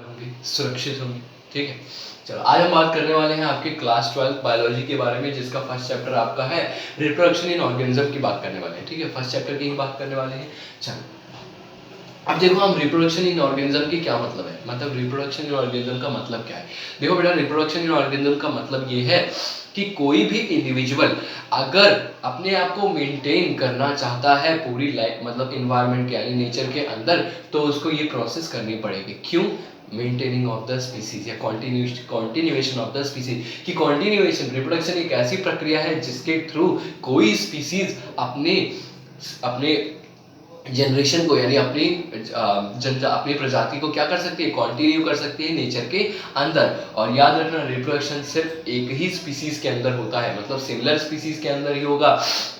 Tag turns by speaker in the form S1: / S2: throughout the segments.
S1: होंगे, सुरक्षित होंगे। ठीक है, चलो आज हम बात करने वाले हैं आपके क्लास 12 बायोलॉजी के बारे में, जिसका फर्स्ट चैप्टर आपका है रिप्रोडक्शन इन ऑर्गेनिज्म की बात करने वाले हैं। ठीक है, फर्स्ट चैप्टर की ही बात करने वाले हैं। चलो अब देखो, हम रिप्रोडक्शन इन ऑर्गेनिज्म की क्या मतलब है, मतलब रिप्रोडक्शन इन ऑर्गेनिज्म का मतलब क्या है। देखो बेटा, रिप्रोडक्शन इन ऑर्गेनिज्म का मतलब ये है कि कोई भी इंडिविजुअल अगर अपने आप को मेंटेन करना चाहता है पूरी लाइफ, मतलब इन्वायरमेंट के यानी नेचर के अंदर, तो उसको ये प्रोसेस करनी पड़ेगी। क्यों? मेंटेनिंग ऑफ द स्पीसीज या कॉन्टिन्यूएशन ऑफ द स्पीसीज की कॉन्टिन्यूएशन। रिप्रोडक्शन एक ऐसी प्रक्रिया है जिसके थ्रू कोई स्पीसीज अपने अपने जनरेशन को यानी अपनी प्रजाति को क्या कर सकती है, कंटिन्यू कर सकती है नेचर के अंदर। और याद रखना, रिप्रोडक्शन सिर्फ एक ही स्पीसीज के अंदर होता है, मतलब सिमिलर स्पीसीज के अंदर ही होगा।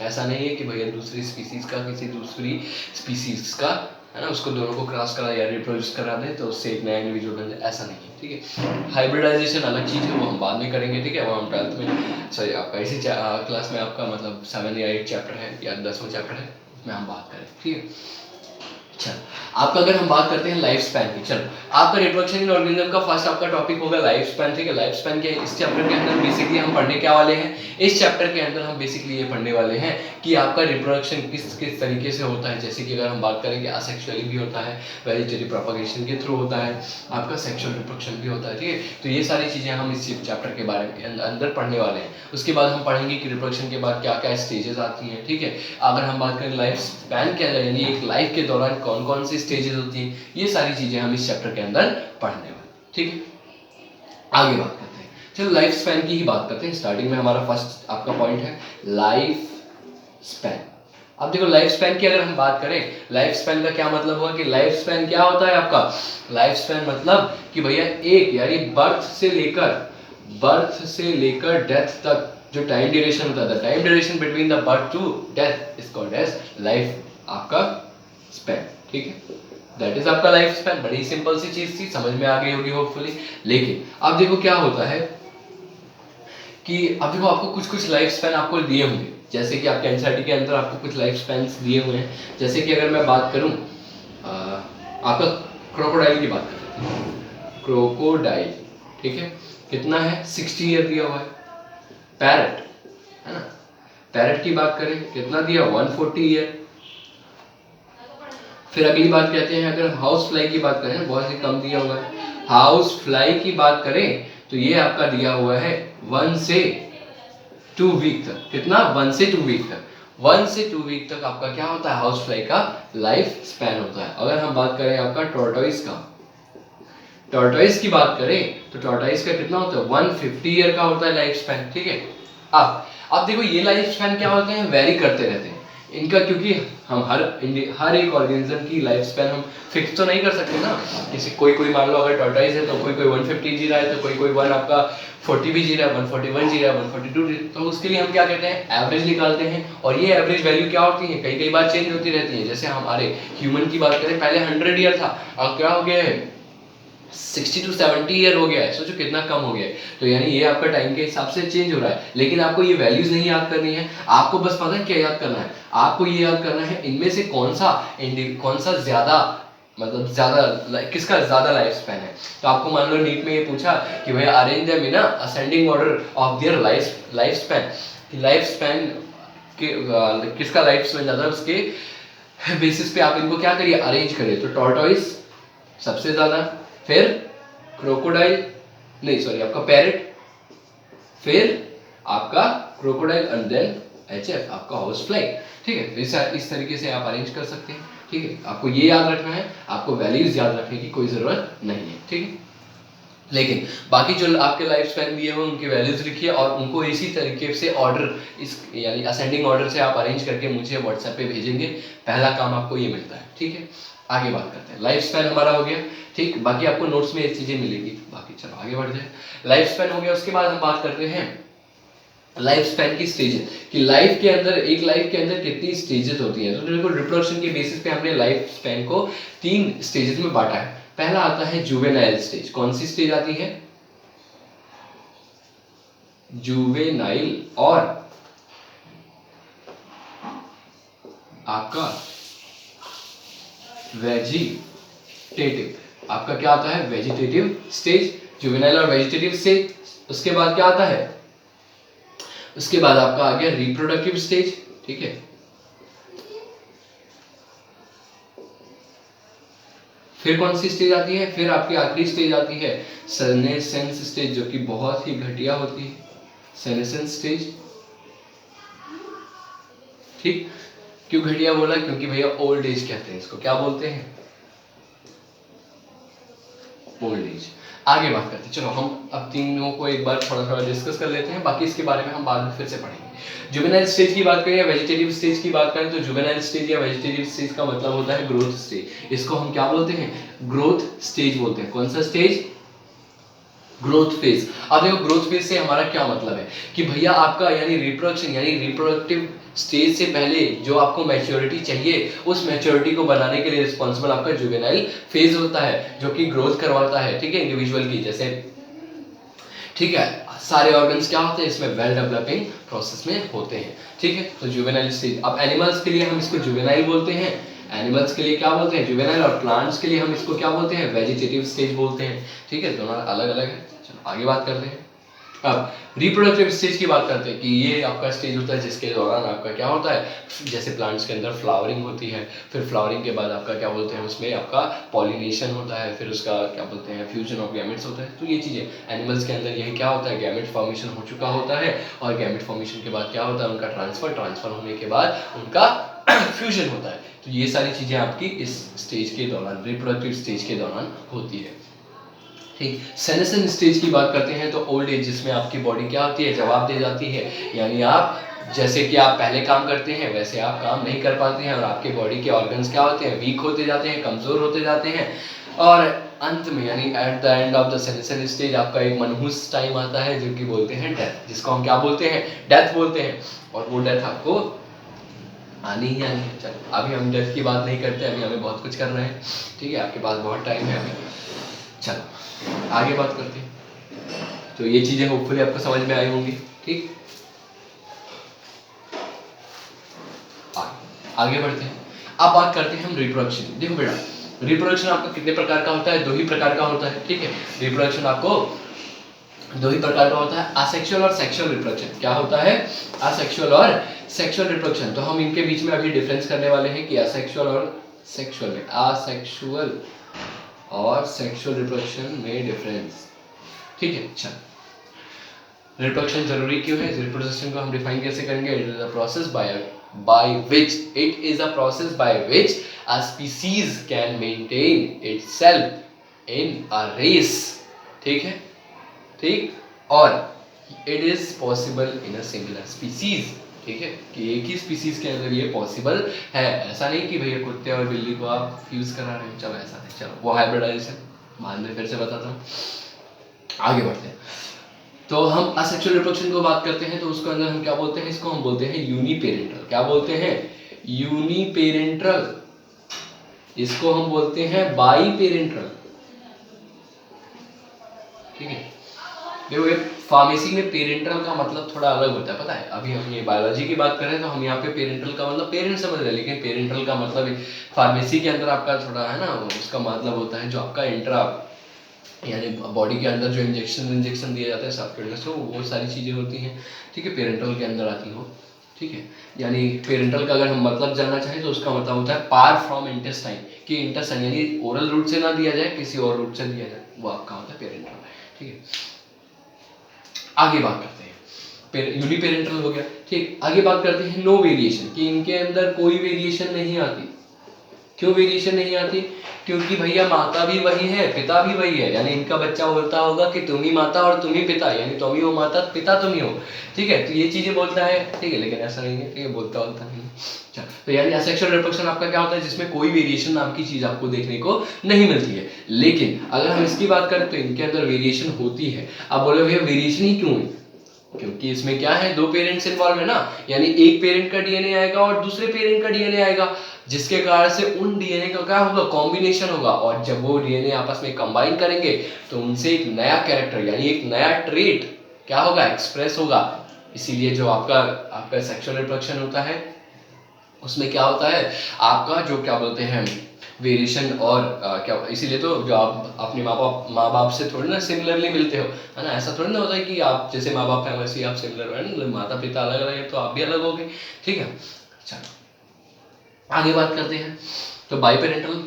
S1: ऐसा नहीं है कि भैया दूसरी स्पीसीज का किसी दूसरी स्पीसीज का है ना, उसको दोनों को क्रॉस करा या रिप्रोड्यूस करा दे तो उससे एक नया इंडिविजुअल बन जाए, ऐसा नहीं है। ठीक है, हाइब्रिडाइजेशन अलग चीज़ है, वो हम बाद में करेंगे। ठीक है, वो हम 12th में, सॉरी आपका इसी क्लास में आपका मतलब 7 या 8 चैप्टर है या 10वां चैप्टर है, उसमें हम बात करें। ठीक है, चलो आपका अगर हम बात करते हैं लाइफ स्पैन की, चलो आपका रिप्रोडक्शन इन ऑर्गेनिज्म का फर्स्ट आपका टॉपिक होगा लाइफ स्पैन। ठीक है, लाइफ स्पैन के इस चैप्टर के अंदर बेसिकली हम पढ़ने क्या वाले हैं, इस चैप्टर के अंदर हम बेसिकली ये पढ़ने वाले हैं कि आपका रिप्रोडक्शन किस किस तरीके से होता है। जैसे कि अगर हम बात करेंगे असेक्सुअली भी होता है, वेजिटेटिव प्रोपगेशन के थ्रू होता है, आपका सेक्सुअल रिप्रोडक्शन भी होता है। ठीक है, तो ये सारी चीज़ें हम इस चैप्टर के बारे में अंदर पढ़ने वाले हैं। उसके बाद हम पढ़ेंगे कि रिप्रोडक्शन के बाद क्या क्या स्टेजेस आती हैं। ठीक है, अगर हम बात करें लाइफ स्पैन क्या है, यानी एक लाइफ के दौरान कौन कौन सी स्टेजेस होती हैं, ये सारी चीजें हम इस चैप्टर के अंदर पढ़ने वाले। ठीक है, आगे बात करते हैं। चलो लाइफ स्पैन की ही बात करते हैं। स्टार्टिंग में हमारा फर्स्ट आपका पॉइंट है लाइफ स्पैन। अब देखो, लाइफ स्पैन की अगर हम बात करें, लाइफ स्पैन का क्या मतलब हुआ कि लाइफ स्पैन क्या होता है आपका, लाइफ स्पैन मतलब कि भैया एक यानी बर्थ से लेकर डेथ तक जो टाइम ड्यूरेशन होता है, time duration between the birth to death is called as life आपका स्पैन। ठीक है, दैट इज आपका लाइफ स्पैन। बड़ी सिंपल सी चीज थी, समझ में आ गई होगी होपफुली। लेकिन अब देखो क्या होता है कि अब देखो आपको कुछ लाइफ स्पैन आपको दिए होंगे, जैसे कि आपके एनसीईआरटी के अंदर आपको कुछ लाइफ स्पैन दिए हुए हैं। जैसे कि अगर मैं बात करूं आपका क्रोकोडाइल की बात करते हैं, क्रोकोडाइल। ठीक है, कितना है, 60 ईयर दिया हुआ है। पैरट है ना, पैरट की बात करें कितना दिया, 140 ईयर। फिर अगली बात कहते हैं, अगर हाउस फ्लाई की बात करें, बहुत ही कम दिया हुआ है। हाउस फ्लाई की बात करें तो ये आपका दिया हुआ है 1 से 2 वीक तक। कितना, 1 से 2 वीक तक। 1 से 2 वीक तक आपका क्या होता है, हाउस फ्लाई का लाइफ स्पैन होता है। अगर हम बात करें आपका टॉर्टोइस का, टॉर्टोइस की बात करें तो टॉर्टोइस का कितना होता है, 150 ईयर का होता है लाइफ स्पैन। ठीक है, अब देखो ये लाइफ स्पैन क्या होते हैं, वेरी करते रहते हैं इनका, क्योंकि हम हर एक ऑर्गेनिज्म की लाइफ स्पैन हम फिक्स तो नहीं कर सकते ना। किसी कोई मान लो अगर टॉर्टोइस है तो कोई 150 जी रहा है, तो कोई 1 आपका 40 भी जी रहा है, 141 जी रहा है, 142 जी, तो उसके लिए हम क्या कहते हैं, एवरेज निकालते हैं। और ये एवरेज वैल्यू क्या होती है, कई बार चेंज होती रहती है। जैसे हमारे ह्यूमन की बात करें, पहले 100 ईयर था, अब क्या हो गया है, 60 to 70 ईयर हो गया है। सोचो कितना कम हो गया है। तो यानी ये आपका टाइम के हिसाब से चेंज हो रहा है। लेकिन आपको ये वैल्यूज नहीं याद करनी है, आपको बस पता है क्या याद करना है, आपको ये याद करना है इनमें से कौन सा ज्यादा, मतलब ज्यादा किसका ज्यादा लाइफ स्पैन है। तो आपको मान लो नीट में ये पूछा कि भैया arrange them in ascending order of their life span, life span किसका लाइफ स्पैन ज्यादा, उसके बेसिस पे आप इनको क्या करिए, अरेंज करिए। तो टॉर्टोइस सबसे ज्यादा, फिर क्रोकोडाइल, नहीं सॉरी आपका पैरेट, फिर आपका क्रोकोडाइल एंड देन एचएफ आपका हाउस फ्लाई। ठीक है, इस तरीके से आप अरेंज कर सकते हैं। ठीक है, आपको ये याद रखना है, आपको वैल्यूज याद रखने की कोई जरूरत नहीं है। ठीक है, लेकिन बाकी जो आपके लाइफ स्पैन दिए हुए उनकी वैल्यूज लिखिए और उनको इसी तरीके से ऑर्डर, इस यानी असेंडिंग ऑर्डर से आप अरेंज करके मुझे व्हाट्सएप पे भेजेंगे। पहला काम आपको ये मिलता है। ठीक है, आगे बात करते हैं। लाइफ स्पैन हमारा हो गया, ठीक, बाकी आपको नोट्स में ये चीजें मिलेंगी। बाकी चलो आगे बढ़ जाए। लाइफ स्पैन हो गया, उसके बाद हम बात करते हैं लाइफ स्पैन की स्टेजेस, कि लाइफ के अंदर कितनी स्टेजेस होती हैं। तो देखो, रिप्रोडक्शन के बेसिस पे हमने लाइफ स्पैन को 3 स्टेजेस में बांटा है। पहला आता है जुवेनाइल स्टेज। कौन सी स्टेज आती है, जुवेनाइल, और आपका वेजिटेटिव। आपका क्या आता है, वेजिटेटिव स्टेज, जुवेनाइल और वेजिटेटिव स्टेज। उसके बाद क्या आता है, उसके बाद आपका आ गया रिप्रोडक्टिव स्टेज, ठीक है। फिर कौन सी स्टेज आती है, फिर आपकी आखिरी स्टेज आती है सेनेसेंस स्टेज, जो कि बहुत ही घटिया होती है, सेनेसेंस स्टेज, ठीक। क्यों घटिया बोला, क्योंकि भैया ओल्ड एज कहते हैं इसको, क्या बोलते हैं, ओल्ड एज। आगे बात करते हैं, चलो हम अब तीनों को एक बार थोड़ा थोड़ा डिस्कस कर लेते हैं, बाकी इसके बारे में हम बाद में फिर से पढ़ेंगे। जुवेनाइल स्टेज की बात करें या वेजिटेटिव स्टेज की बात करें, तो जुवेनाइल स्टेज या वेजिटेटिव स्टेज का मतलब होता है ग्रोथ स्टेज। इसको हम क्या बोलते हैं, ग्रोथ स्टेज बोलते हैं। कौन सा स्टेज, ग्रोथ फेज। अब देखो ग्रोथ फेज से हमारा क्या मतलब है कि भैया आपका यानी रिप्रोडक्शन यानी रिप्रोडक्टिव स्टेज से पहले जो आपको मैच्योरिटी चाहिए, उस मैच्योरिटी को बनाने के लिए रिस्पॉन्सिबल आपका जुवेनाइल फेज होता है, जो कि ग्रोथ करवाता है, ठीक है, इंडिविजुअल की। जैसे ठीक है, सारे ऑर्गन्स क्या होते हैं इसमें, वेल डेवलपिंग प्रोसेस में होते हैं, ठीक है। तो जुवेनाइल स्टेज, अब एनिमल्स के लिए हम इसको जुवेनाइल बोलते हैं, एनिमल्स के लिए क्या बोलते हैं, जुवेनाइल, और प्लांट्स के लिए हम इसको क्या बोलते हैं, वेजिटेटिव स्टेज बोलते हैं, ठीक है। दोनों अलग अलग है। चलो आगे बात करते हैं। अब रिप्रोडक्टिव स्टेज की बात करते हैं कि ये आपका स्टेज होता है जिसके दौरान आपका क्या होता है, जैसे प्लांट्स के अंदर फ्लावरिंग होती है, फिर फ्लावरिंग के बाद आपका क्या बोलते हैं, उसमें आपका पॉलिनेशन होता है, फिर उसका क्या बोलते हैं, फ्यूजन ऑफ गैमेट्स होता है। तो ये चीज़ें एनिमल्स के अंदर यही क्या होता है, गैमेट फॉर्मेशन हो चुका होता है, और गैमेट फॉर्मेशन के बाद क्या होता है, उनका ट्रांसफर होने के बाद उनका फ्यूजन होता है। तो ये सारी चीज़ें आपकी इस स्टेज के दौरान, रिप्रोडक्टिव स्टेज के दौरान होती है, ठीक। सेनेसन स्टेज की बात करते हैं तो ओल्ड एज, जिसमें आपकी बॉडी क्या होती है, जवाब दे जाती है, यानी आप जैसे कि आप पहले काम करते हैं वैसे आप काम नहीं कर पाते हैं, और आपके बॉडी के ऑर्गन्स क्या होते हैं, वीक होते जाते हैं, कमजोर होते जाते हैं, और अंत में यानी at the end of the senescence stage आपका एक मनहूस टाइम आता है, जो कि बोलते हैं डेथ, जिसको हम क्या बोलते हैं, डेथ बोलते हैं। और वो डेथ आपको आनी ही आनी है। चलो अभी हम डेथ की बात नहीं करते, अभी हमें बहुत कुछ करना है, ठीक है, आपके पास बहुत टाइम है अभी। चलो आगे बात करते हैं। तो ये चीजें होपफुली आपको समझ में आई होंगी, ठीक। आगे बढ़ते हैं। अब बात करते हैं हम रिप्रोडक्शन। देखो बेटा, रिप्रोडक्शन आपका कितने प्रकार का होता है, दो ही प्रकार का होता है, ठीक है। रिप्रोडक्शन आपको दो ही प्रकार का होता है, असेक्सुअल और सेक्सुअल रिप्रोडक्शन। क्या होता है, असेक्सुअल और सेक्सुअल रिप्रोडक्शन। तो हम इनके बीच में अभी डिफरेंस करने वाले हैं कि असेक्सुअल और सेक्सुअल में, असेक्सुअल और सेक्सुअल रिप्रोडक्शन में डिफरेंस, ठीक है। अच्छा, रिप्रोडक्शन जरूरी क्यों है, रिप्रोडक्शन को हम डिफाइन कैसे करेंगे, it is a process by which a species can maintain itself in a race, ठीक है, ठीक, और it is possible in a similar species, ठीक है, कि एक ही स्पीसीज के अंदर ये पॉसिबल है। ऐसा नहीं कि भैया कुत्ते और बिल्ली को आप फ्यूज करा रहे हो, चलो ऐसा नहीं, चलो वो हाइब्रिडाइजेशन बाद में फिर से बताता हूँ। आगे बढ़ते हैं। तो हम असेक्सुअल रिप्रोडक्शन को बात करते हैं तो उसके अंदर हम क्या बोलते हैं, इसको हम बोलते हैं यूनिपेरेंटल। क्या बोलते हैं, यूनिपेरेंटल। इसको हम बोलते हैं बाईपेरेंटल, ठीक है। देखो ये फार्मेसी में पेरेंटल का मतलब थोड़ा अलग होता है, पता है। अभी हम ये बायोलॉजी की बात कर रहे हैं तो हम यहाँ पे पेरेंटल का मतलब पेरेंट समझ रहे हैं, लेकिन पेरेंटल का मतलब फार्मेसी के अंदर आपका थोड़ा है ना, उसका मतलब होता है जो आपका इंट्रा यानी बॉडी के अंदर जो इंजेक्शन दिया जाता है सबक्यूटेनियस, तो वो सारी चीज़ें होती हैं, ठीक है, पेरेंटल के अंदर आती हो, ठीक है। यानी पेरेंटल का अगर हम मतलब जानना चाहें तो उसका मतलब होता है पार फ्रॉम इंटेस्टाइन, कि इंटेस्टाइन यानी ओरल रूट से ना दिया जाए, किसी और रूट से दिया जाए, वो आपका होता है पेरेंटल, ठीक है। आगे बात करते हैं, यूनिपेरेंटल हो गया, ठीक। आगे बात करते हैं नो वेरिएशन, कि इनके अंदर कोई वेरिएशन नहीं आती। क्यों वेरिएशन नहीं आती, क्योंकि भैया माता भी वही है, पिता भी वही है, यानी इनका बच्चा बोलता होगा कि तुम ही माता और तुम ही पिता, यानी तुम ही हो माता, पिता तुम ही हो, ठीक है। तो ये चीजें बोलता है, ठीक है, लेकिन ऐसा नहीं है कि बोलता नहीं। अच्छा, तो यानी असेक्सुअल रिप्रोडक्शन आपका क्या होता है, जिसमें कोई वेरिएशन नाम की चीज आपको देखने को नहीं मिलती है। लेकिन अगर हम इसकी बात करें तो इनके अंदर वेरिएशन होती है। अब बोले भैया वेरिएशन ही क्यों है, क्योंकि इसमें क्या है, दो पेरेंट्स इन्वॉल्व है ना, यानी एक पेरेंट का डीएनए आएगा और दूसरे पेरेंट का डीएनए आएगा, जिसके कारण से उन डीएनए का क्या होगा, कॉम्बिनेशन होगा, और जब वो डीएनए आपस में कंबाइन करेंगे तो उनसे एक नया कैरेक्टर यानी एक नया ट्रेट क्या होगा, एक्सप्रेस होगा। इसीलिए जो आपका सेक्सुअल रिप्रोडक्शन होता है उसमें क्या होता है, आपका जो क्या बोलते हैं वेरिएशन और क्या, इसीलिए तो जो आप अपने माँ बाप से थोड़ी ना सिमिलरली मिलते हो, है ना, ऐसा थोड़ी ना होता है कि आप जैसे माँ बाप हैं वैसे ही आप सिमिलर हो, ना, माता पिता अलग अलग है तो आप भी अलग हो गए, ठीक है। चलो आगे बात करते हैं। तो बाई पेरेंटल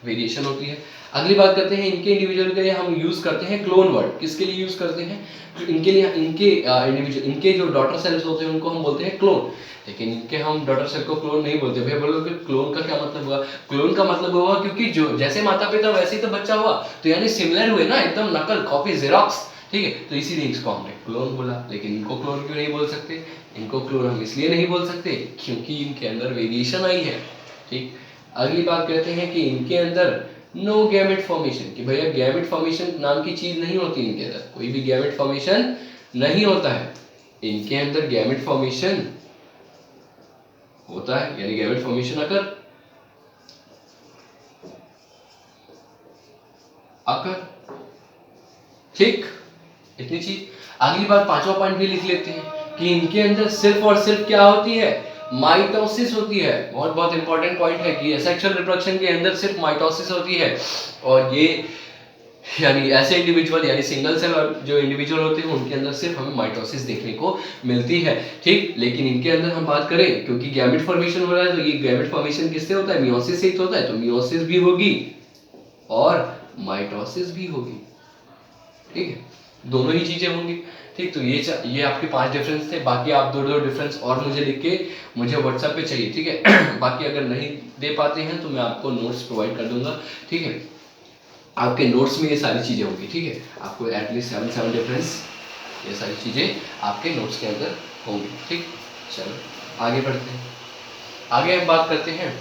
S1: वेरिएशन होती है। अगली बात करते हैं, इनके इंडिविजुअल के लिए हम यूज करते हैं क्लोन वर्ड। किसके लिए यूज करते हैं? इनके लिए, इनके इंडिविजुअल, इनके जो डॉटर सेल्स होते हैं उनको हम बोलते हैं क्लोन, लेकिन इनके हम डॉटर सेल को क्लोन नहीं बोलते। भैया बोलो कि क्लोन का क्या मतलब हुआ? क्लोन का मतलब हुआ क्योंकि जो जैसे माता पिता वैसे ही तो बच्चा हुआ, तो यानी सिमिलर हुए ना, एकदम नकल, कॉपी, जेरॉक्स, ठीक है, तो इसीलिए इसको हमने क्लोन बोला। लेकिन इनको क्लोन क्यों नहीं बोल सकते? इनको क्लोन हम इसलिए नहीं बोल सकते क्योंकि इनके अंदर वेरिएशन आई है, ठीक। अगली बात करते हैं कि इनके अंदर नो गैमेट फॉर्मेशन, कि भैया गैमेट फॉर्मेशन नाम की चीज नहीं होती इनके अंदर, कोई भी गैमेट फॉर्मेशन नहीं होता है। इनके अंदर गैमेट फॉर्मेशन होता है, यानी गैमेट फॉर्मेशन अकर ठीक, इतनी चीज। अगली बार पांचवा पॉइंट भी लिख लेते हैं कि इनके अंदर सिर्फ और सिर्फ क्या होती है? माइटोसिस होती है। बहुत बहुत इंपॉर्टेंट पॉइंट है कि सेक्सुअल रिप्रोडक्शन के अंदर सिर्फ माइटोसिस होती है, और ये यानी ऐसे इंडिविजुअल, यानी सिंगल सेल जो इंडिविजुअल होते हैं उनके अंदर सिर्फ हमें माइटोसिस देखने को मिलती है, ठीक। लेकिन इनके अंदर हम बात करें, क्योंकि गैमेट फॉर्मेशन हो रहा है, तो ये गैमेट फॉर्मेशन किससे होता है? मियोसिस से ही होता है, तो मियोसिस भी होगी और माइटोसिस भी होगी, ठीक है, दोनों ही चीजें होंगी, ठीक। तो ये आपके 5 डिफरेंस थे। बाकी आप दो डिफरेंस और मुझे लिख के मुझे व्हाट्सएप पे चाहिए, ठीक है। बाकी अगर नहीं दे पाते हैं तो मैं आपको नोट्स प्रोवाइड कर दूंगा, ठीक है। आपके नोट्स में ये सारी चीजें होंगी, ठीक है। आपको एटलीस्ट 7 डिफरेंस, ये सारी चीजें आपके नोट्स के अंदर होंगी, ठीक। चलो आगे बढ़ते हैं। आगे हम बात करते हैं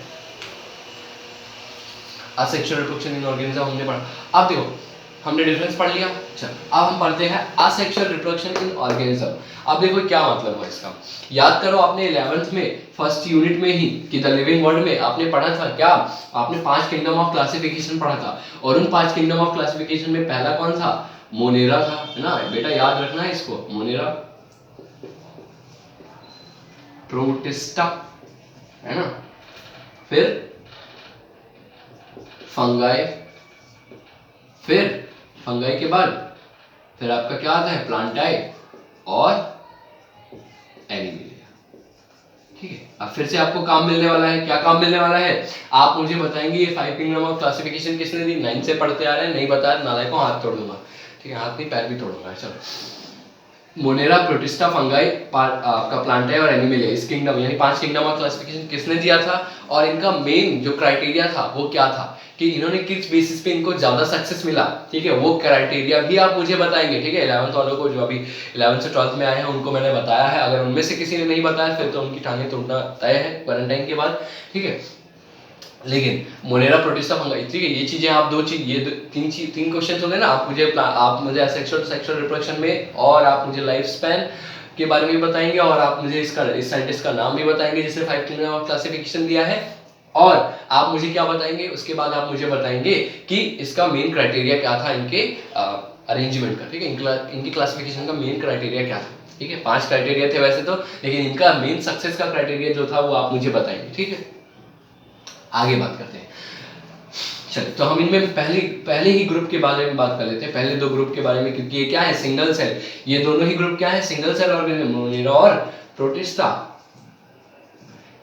S1: असेक्सुअल रिप्रोडक्शन इन ऑर्गेनिज्म, हमने पढ़ा। अब देखो, हमने डिफरेंस पढ़ लिया। चल अब हम पढ़ते हैं असेक्सुअल रिप्रोडक्शन इन ऑर्गेनिज्म। अब देखो क्या मतलब हुआ इसका। याद करो, आपने 11th में फर्स्ट यूनिट में ही कि द लिविंग वर्ल्ड में आपने पढ़ा था क्या? आपने 5 किंगडम ऑफ क्लासिफिकेशन पढ़ा था, और उन 5 किंगडम ऑफ क्लासिफिकेशन में पहला कौन था? मोनेरा था, है ना बेटा, याद रखना है इसको। मोनेरा, प्रोटिस्टा, है ना, फिर फंगाई, फिर फंगाई के बाद फिर आपका क्या आता है? प्लांटाई और एनिमिलिया, ठीक है। अब फिर से आपको काम मिलने वाला है। क्या काम मिलने वाला है? आप मुझे बताएंगे ये 5 किंगडम ऑफ क्लासिफिकेशन किसने दी? 9 से पढ़ते आ रहे हैं, नहीं बताया नालायक को हाथ तोड़ दूंगा, ठीक है, हाथ नहीं पैर भी तोड़ूंगा। चलो, मोनेरा, प्रोटिस्टा, फंगाई, आपका प्लांटाई और एनिमलिया, इस किंगडम यानी 5 किंगडम ऑफ क्लासिफिकेशन किसने दिया था? और इनका मेन जो क्राइटेरिया था वो क्या था कि इन्होंने किस बेसिस पे इनको ज्यादा सक्सेस मिला, ठीक है, वो क्राइटेरिया भी आप मुझे बताएंगे, ठीक है। 11th वालों को, जो अभी 11th से 12th में आए हैं, उनको मैंने बताया है। अगर उनमें से किसी ने नहीं बताया फिर तो उनकी टांगें तोड़ना तय है क्वारंटाइन के बाद, ठीक है। लेकिन मोनेरा, प्रोटिस्टा, फंगाई, ठीक है, ये चीजें आप तीन क्वेश्चन हो गए ना। आप मुझे सेक्सुअल रिप्रोडक्शन में, और आप मुझे लाइफ स्पैन के बारे में बताएंगे, और आप मुझे इस साइंटिस्ट का नाम भी बताएंगे जिसने 5 किंगडम ऑफ क्लासिफिकेशन दिया है, और आप मुझे क्या बताएंगे उसके बाद? आप मुझे बताएंगे कि इसका मेन क्राइटेरिया क्या था इनके अरेंजमेंट का, ठीक है, इनकी क्लासिफिकेशन का मेन क्राइटेरिया क्या था, ठीक है। 5 क्राइटेरिया थे वैसे तो, लेकिन इनका मेन सक्सेस का क्राइटेरिया जो था वो आप मुझे बताएंगे, ठीक है। आगे बात करते हैं। चलिए, तो हम इनमें पहले ही ग्रुप के बारे में बात कर लेते हैं, पहले 2 ग्रुप के बारे में, क्योंकि ये क्या है? Single cell. ये दोनों ही ग्रुप क्या है? सिंगल सेल ऑर्गेनिज्म, मोनेरा और प्रोटिस्टा।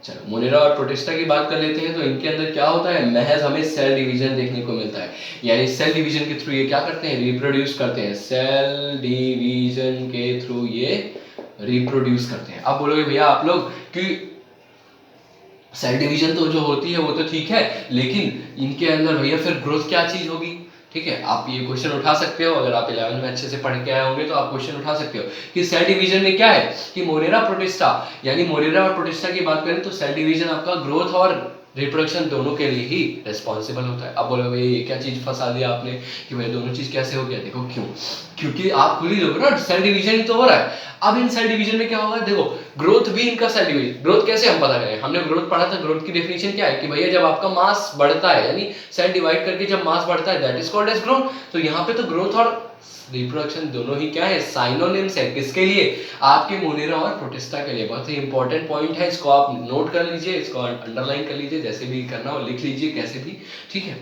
S1: चलो, मोनेरा और प्रोटिस्टा की बात कर लेते हैं। तो इनके अंदर क्या होता है? महज हमें सेल डिवीजन देखने को मिलता है, यानी सेल डिवीजन के थ्रू ये क्या करते हैं? रिप्रोड्यूस करते हैं। सेल डिवीजन के थ्रू ये रिप्रोड्यूस करते हैं। अब बोलोगे भैया आप लोग कि सेल डिवीजन तो जो होती है वो तो ठीक है, लेकिन इनके अंदर भैया फिर ग्रोथ क्या चीज होगी, ठीक है। आप ये क्वेश्चन उठा सकते हो, अगर आप 11th में अच्छे से पढ़ के आए होंगे तो आप क्वेश्चन उठा सकते हो कि सेल डिवीजन में क्या है कि मोनेरा, प्रोटिस्टा, यानी मोनेरा और प्रोटिस्टा की बात करें तो सेल डिवीजन आपका ग्रोथ और रिप्रोडक्शन दोनों के लिए ही रिस्पॉन्सिबल होता है। अब बोलो ये क्या चीज फंसा दिया आपने कि भाई दोनों चीज कैसे हो गया? देखो क्यों, क्योंकि आप खुद ही देखो ना, सेल डिवीजन ही तो हो रहा है। अब इन सेल डिवीजन में क्या होगा? देखो, ग्रोथ भी इनका सेल डिवीजन। ग्रोथ कैसे हम पता करें? हमने ग्रोथ पढ़ा था, ग्रोथ की डेफिनेशन क्या है कि भैया जब आपका मास बढ़ता है, यानी सेल डिवाइड करके जब मास बढ़ता है, that is called as growth. तो यहाँ पे तो ग्रोथ और रिप्रोडक्शन दोनों ही क्या है, साइनोनिम्स है। किसके लिए? आपके मोनेरा और प्रोटिस्टा के लिए। बहुत ही इंपॉर्टेंट पॉइंट है, इसको आप नोट कर लीजिए, इसको अंडरलाइन कर लीजिए, जैसे भी करना हो लिख लीजिए, कैसे भी, ठीक है।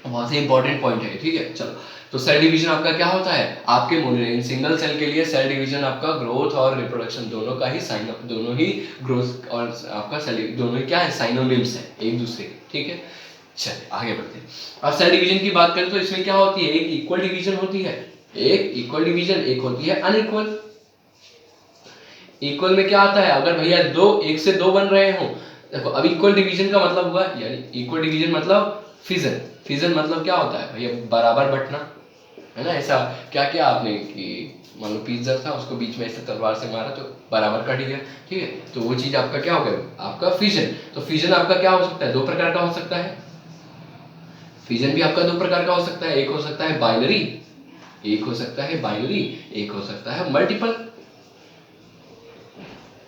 S1: बहुत ही इंपॉर्टेंट पॉइंट है, ठीक है। चलो, तो सेल डिवीजन आपका क्या होता है, आपके मोनेरा सिंगल सेल के लिए सेल डिवीजन आपका ग्रोथ और रिप्रोडक्शन दोनों का ही दोनों ही ग्रोथ और आपका सेल दोनों ही क्या है, साइनोनिम्स है एक दूसरे के, ठीक है। चलिए आगे बढ़ते हैं। अब सेल डिवीजन की बात करें तो इसमें क्या होती है, एक इक्वल डिवीजन होती है, एक इक्वल डिवीजन, एक होती है अनइक्वल। इक्वल में क्या आता है, अगर भैया दो, एक से दो बन रहे हो, देखो अब इक्वल डिवीजन का मतलब हुआ, यानी इक्वल डिवीजन मतलब फिजन। फिजन मतलब क्या होता है भैया, बराबर बंटना, है ना। ऐसा क्या किया आपने कि मान लो पिज्जा था, उसको बीच में ऐसे तलवार से मारा तो बराबर कट गया, ठीक है। तो वो चीज आपका क्या हो गया, आपका फिजन। तो फिजन आपका क्या हो सकता है, दो प्रकार का हो सकता है। फिजन भी आपका दो प्रकार का हो सकता है, एक हो सकता है बाइनरी, एक हो सकता है बाइनरी, एक हो सकता है मल्टीपल,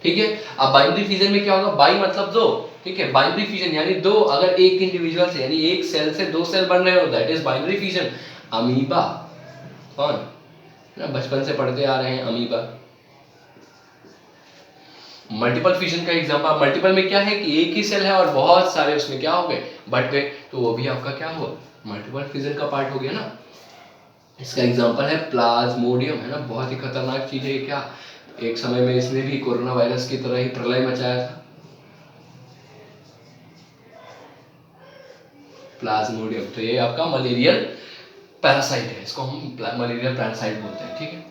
S1: ठीक है। अब बाइनरी फिजन में क्या होगा, बाई मतलब दो, ठीक है। बाइनरी फिजन यानी दो, अगर एक इंडिविजुअल से यानी एक सेल से दो सेल बन रहे हो, that is binary fission. Amoeba, कौन ना बचपन से पढ़ते आ रहे हैं, अमीबा। मल्टीपल फिजन का एग्जांपल, मल्टीपल में क्या है कि एक ही सेल है और बहुत सारे उसमें क्या हो गए, बट गए, तो वो भी आपका क्या हुआ, मल्टीपल फिजन का पार्ट हो गया ना। इसका एग्जांपल है प्लाज्मोडियम, है ना, बहुत ही खतरनाक चीज है। क्या एक समय में इसने भी कोरोना वायरस की तरह ही प्रलय मचाया था, प्लाज्मोडियम। तो ये आपका मलेरियल पैरासाइट है, इसको हम मलेरियल पैरासाइट बोलते हैं, ठीक है।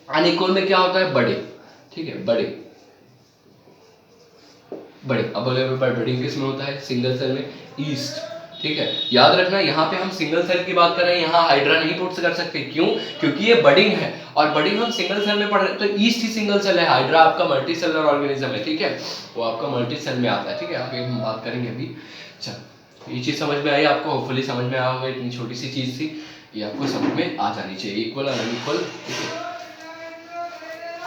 S1: अनइक्वल में क्या होता है, बड़े, ठीक है, बड़े बड़े। अब बड़े किस में होता है, सिंगल सेल में, ईस्ट, ठीक है। याद रखना यहाँ पे हम सिंगल सेल की बात कर रहे हैं, यहाँ हाइड्रा नहीं पुट कर सकते, क्यों, क्योंकि ये बडिंग है और बडिंग हम सिंगल सेल में पढ़ रहे हैं, तो ईस्ट ही सिंगल सेल है, हाइड्रा आपका मल्टी सेलर ऑर्गेनिज्म है, ठीक है, वो आपका मल्टी सेल में आता है, ठीक है। आगे हम बात करेंगे अभी। चलो, ये चीज समझ में आई आपको, होपफुली समझ में आया होगा, इतनी छोटी सी चीज थी, ये आपको समझ में आ जानी चाहिए, इक्वल और अनइक्वल, ठीक है।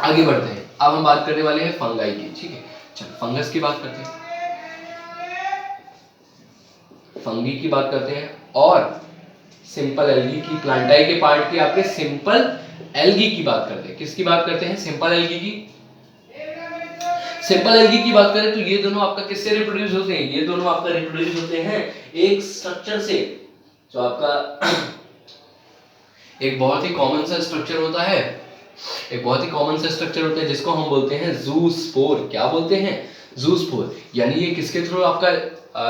S1: आगे बढ़ते हैं, अब हम बात करने वाले हैं फंगाई की, ठीक है। चलो फंगस की बात करते हैं, फंगी की बात करते हैं, और सिंपल एल्गी की, प्लांटाई के पार्ट की, आपके सिंपल एल्गी की बात करते हैं। किसकी बात करते हैं, सिंपल एल्गी की। सिंपल एल्गी की बात करें तो ये दोनों आपका किससे रिप्रोड्यूस होते हैं, ये दोनों आपका रिप्रोड्यूस होते हैं एक स्ट्रक्चर से, जो आपका एक बहुत ही कॉमन सा स्ट्रक्चर होता है, एक बहुत ही कॉमन सा स्ट्रक्चर होता है जिसको हम बोलते हैं ज़ूस्पोर। क्या बोलते हैं, ज़ूस्पोर। यानी ये किसके थ्रू आपका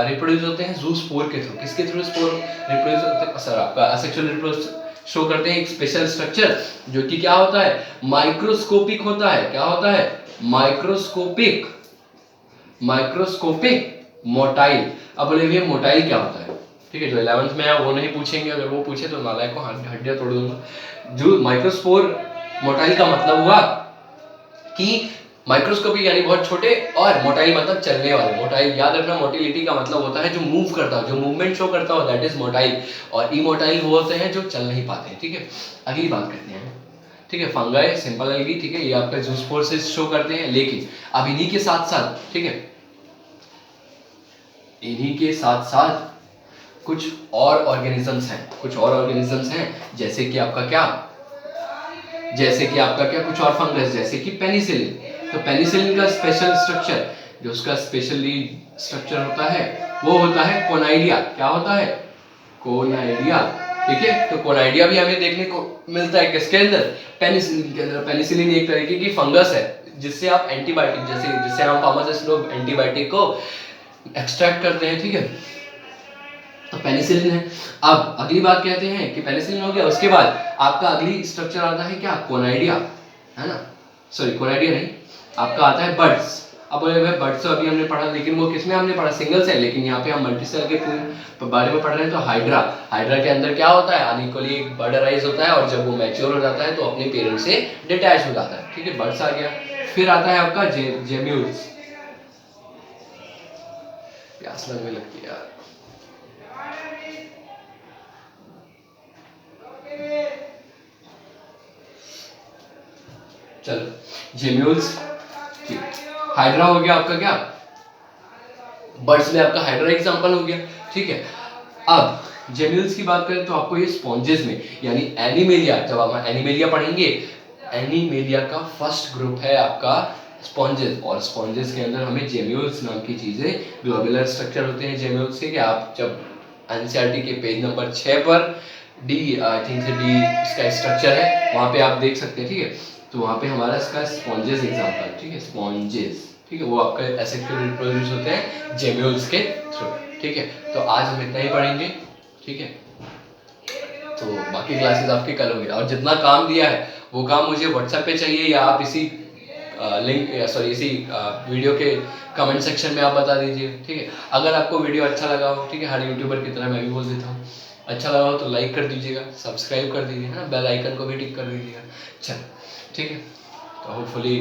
S1: रिप्रोड्यूस होते हैं, ज़ूस्पोर के थ्रू। किसके थ्रू स्पोर रिप्रोड्यूस होते हैं, सर आपका असेक्सुअल रिप्रोड्यूस शो करते हैं एक स्पेशल स्ट्रक्चर जो कि क्या होता है, माइक्रोस्कोपिक होता है। क्या होता है, माइक्रोस्कोपिक, माइक्रोस्कोपिक मोटाइल। अब बोले भैया मोटाइल क्या होता है, ठीक है, जो 11th में है वो नहीं पूछेंगे, अगर वो पूछे तो नालायक को हड्डियां तोड़ दूंगा। जो माइक्रोस्पोर मोटाइल का मतलब हुआ कि माइक्रोस्कोपिक यानी बहुत छोटे, और मोटाइल मतलब चलने वाले। मोटाइल याद रखना, मोटिलिटी का मतलब होता है जो मूव करता हो, जो मूवमेंट शो करता हो, दैट इज मोटाइल। और इमोटाइल वो होते हैं जो चल नहीं पाते हैं, ठीक है। अगली बात करते हैं, ठीक है, फंगाई, सिंपल एल्गी, ठीक है, ये आपका ज़ूस्पोर से शो करते हैं। लेकिन अब इन्हीं के साथ साथ, ठीक है, इन्हीं के साथ साथ कुछ और ऑर्गेनिजम्स हैं, कुछ और ऑर्गेनिजम्स हैं, जैसे कि आपका क्या, जैसे कि आपका क्या, कुछ और फंगस, जैसे कि पेनिसिलिन। तो पेनिसिलिन का स्पेशल स्ट्रक्चर, जो उसका स्पेशली स्ट्रक्चर होता है वो होता है कोनाइडिया। क्या होता है, कोनाइडिया, ठीक है। तो कोनाइडिया भी हमें देखने को मिलता है किसके अंदर, पेनिसिलिन के अंदर। पेनिसिलिन एक तरीके की फंगस है जिससे आप एंटीबायोटिक, जैसे जिससे हम फार्मासिस्ट लोग एंटीबायोटिक को एक्सट्रैक्ट करते हैं, ठीक है, तो पेनिसिलिन है। अब अगली बात कहते हैं कि पेनिसिलिन हो गया, उसके बाद आपका अगली स्ट्रक्चर आता है क्या, कोनाइडिया, है ना, सॉरी कोनाइडिया नहीं, आपका आता है बड्स। अब भाई बड्स तो अभी हमने पढ़ा, लेकिन वो किसमें हमने पढ़ा, सिंगल सेल, लेकिन यहाँ पे हम मल्टी सेल के बारे में पढ़ रहे हैं। तो हाइड्रा, हाइड्रा के अंदर क्या होता है, अनइक्वली एक बर्ड राइज होता है, और जब वो मैच्योर हो जाता है तो अपने पेरेंट से डिटैच हो जाता है, ठीक है, बर्ड्स आ गया। फिर आता है आपका जेम्यूल्स, प्यास लगने लगती है यार। चलो जेम्यूल्स, हाइड्रा हो गया आपका क्या, बर्ड्स में आपका हाइड्रा एग्जांपल हो गया, ठीक है। अब जेम्यूल्स की बात करें तो आपको ये स्पॉन्जेस में, यानी एनिमेलिया, जब आप एनिमेलिया पढ़ेंगे, एनिमेलिया का फर्स्ट ग्रुप है आपका स्पॉन्जेस, और स्पॉन्जेस के अंदर हमें जेम्यूल्स नाम की चीजें, ग्लोबुलर स्ट्रक्चर होते हैं जेम्यूल्स के, कि आप जब एनसीईआरटी के पेज नंबर 6 पर डी, आई थिंक से डी इसका स्ट्रक्चर है, वहाँ पे आप देख सकते हैं, ठीक है। तो वहाँ पे हमारा इसका स्पॉन्जेस एग्जाम्पल, ठीक है, स्पॉन्जेस, ठीक है, वो आपका एसेक्सुअली रिप्रोड्यूस होते हैं जेम्यूल्स के थ्रू, ठीक है। तो आज हम इतना ही पढ़ेंगे, ठीक है। तो बाकी क्लासेस आपके कल होंगे, और जितना काम दिया है वो काम मुझे व्हाट्सएप पे चाहिए, या आप इसी लिंक, सॉरी इसी वीडियो के कमेंट सेक्शन में आप बता दीजिए, ठीक है। अगर आपको वीडियो अच्छा लगा हो, ठीक है, हर यूट्यूबर की तरह मैं भी बोल देता हूँ, अच्छा लगा हो तो लाइक कर दीजिएगा, सब्सक्राइब कर दीजिए, है ना, बेल आइकन को भी टिक कर दीजिएगा, चल ठीक है। तो होपफुली